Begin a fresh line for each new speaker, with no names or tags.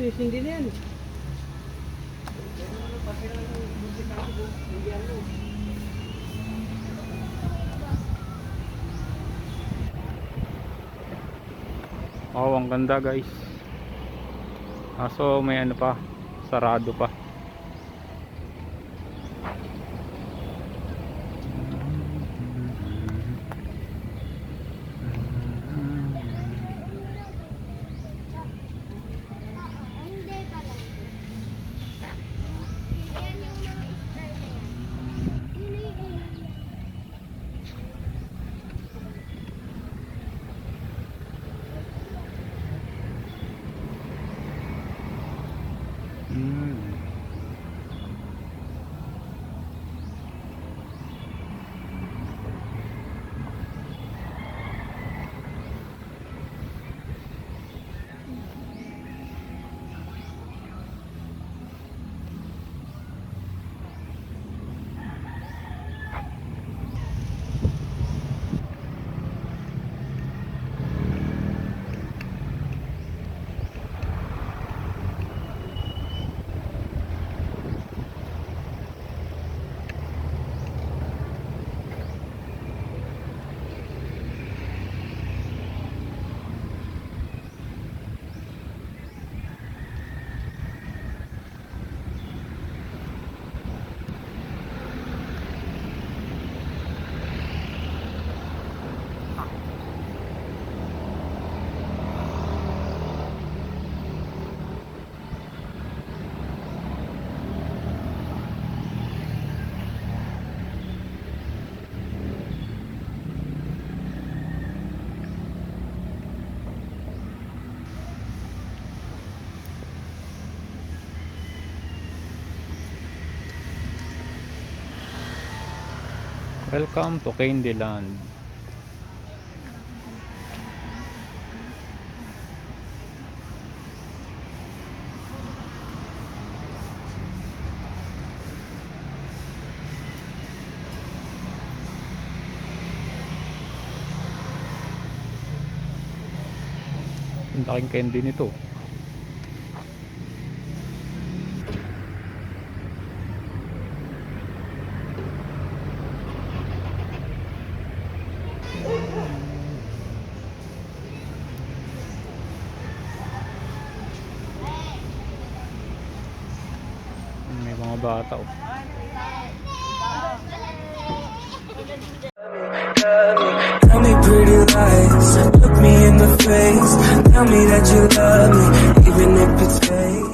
Hindi na yan.
Oh, ang ganda guys. So may ano pa, sarado pa. Welcome to Candyland. Ang laking candy nito. May mga bata oh.
Tell me pretty lies, look me in the face. Tell me that you love me, even if it's fake.